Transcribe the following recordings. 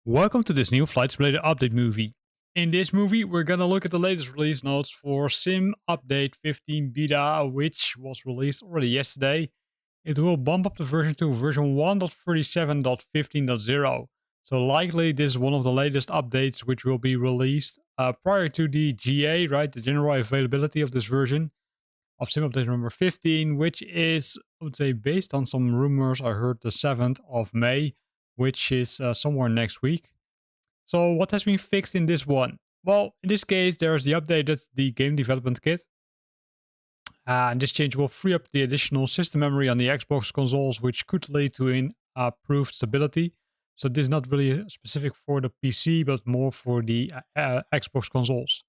Welcome to this new Flight Simulator update movie. In this movie, we're gonna look at the latest release notes for Sim Update 15 Beta, which was released already yesterday. It will bump up the version to version 1.37.15.0. So likely this is one of the latest updates which will be released prior to the GA, right? The general availability of this version of Sim Update number 15, which is, I would say, based on some rumors I heard the 7th of May, which is somewhere next week. So what has been fixed in this one? Well, in this case, there is the updated the game development kit. And this change will free up the additional system memory on the Xbox consoles, which could lead to improved stability. So this is not really specific for the PC, but more for the Xbox consoles.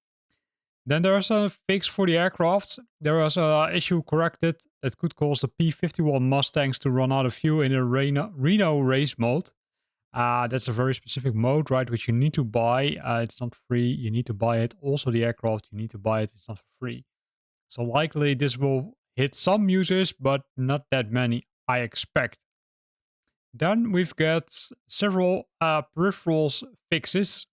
Then there is a fix for the aircraft. There was an issue corrected that could cause the P-51 Mustangs to run out of fuel in a Reno race mode. That's a very specific mode, right, which you need to buy. It's not free. You need to buy it. Also, the aircraft, you need to buy it. It's not for free. So likely this will hit some users, but not that many, I expect. Then we've got several peripherals fixes.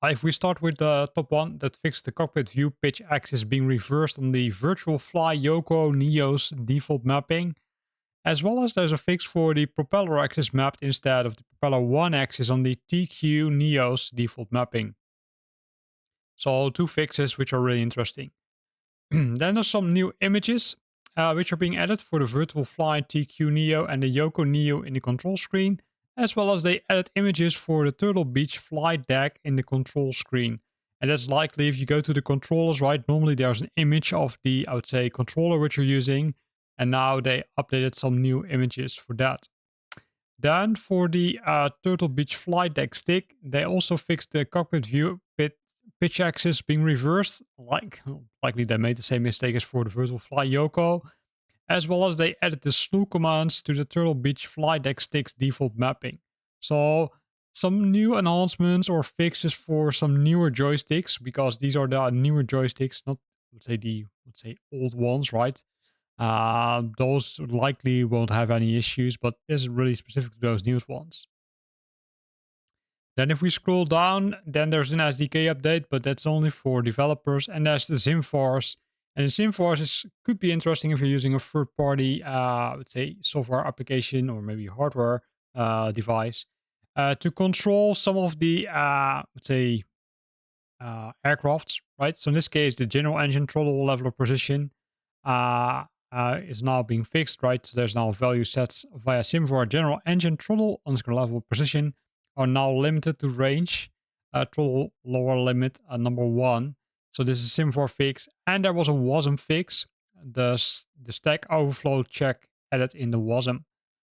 If we start with the top one, that fixed the cockpit view pitch axis being reversed on the Virtual Fly Yoko Neo's default mapping, as well as there's a fix for the propeller axis mapped instead of the propeller 1 axis on the TQ Neo's default mapping. So two fixes which are really interesting. Then there's some new images which are being added for the Virtual Fly TQ Neo and the Yoko Neo in the control screen, as well as they added images for the Turtle Beach flight deck in the control screen. And that's likely if you go to the controllers, right? Normally there's an image of the, I would say, controller which you're using, and now they updated some new images for that. Then for the Turtle Beach flight deck stick, they also fixed the cockpit view pitch axis being reversed. Likely they made the same mistake as for the Virtual Fly Yoko, as well as they added the slew commands to the Turtle Beach flight deck stick's default mapping. So some new enhancements or fixes for some newer joysticks, because these are the newer joysticks, not the old ones, right? Those likely won't have any issues, but this is really specific to those newest ones. Then if we scroll down, then there's an SDK update, but that's only for developers, and there's the SimForce. And the SimForce could be interesting if you're using a third-party, software application or maybe hardware device to control some of the, aircrafts, right? So in this case, the general engine throttle level of precision is now being fixed, right? So there's now value sets via SimForce general engine throttle underscore level of precision are now limited to range, throttle lower limit number 1. So this is a SimForce fix, and there was a WASM fix, the stack overflow check added in the WASM,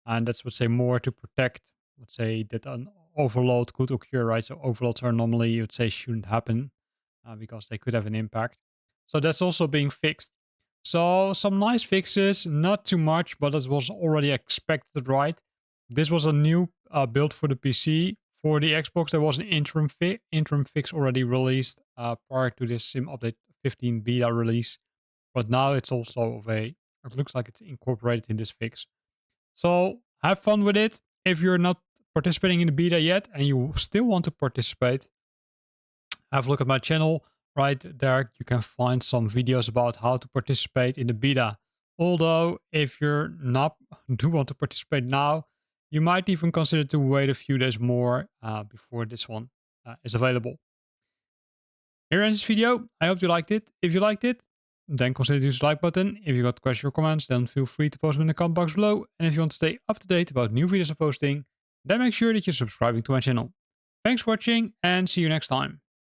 and that's more to protect, that an overload could occur, right? So overloads are normally, shouldn't happen because they could have an impact. So that's also being fixed. So some nice fixes, not too much, but it was already expected, right? This was a new build for the PC. For the Xbox, there was an interim fix already released prior to this Sim Update 15 beta release. But now it's also it looks like it's incorporated in this fix. So have fun with it. If you're not participating in the beta yet and you still want to participate, have a look at my channel. Right there, you can find some videos about how to participate in the beta. Although, if you're not do want to participate now, you might even consider to wait a few days more before this one is available. Here ends this video. I hope you liked it. If you liked it, then consider to use the like button. If you got questions or comments, then feel free to post them in the comment box below. And if you want to stay up to date about new videos I'm posting, then make sure that you're subscribing to my channel. Thanks for watching and see you next time.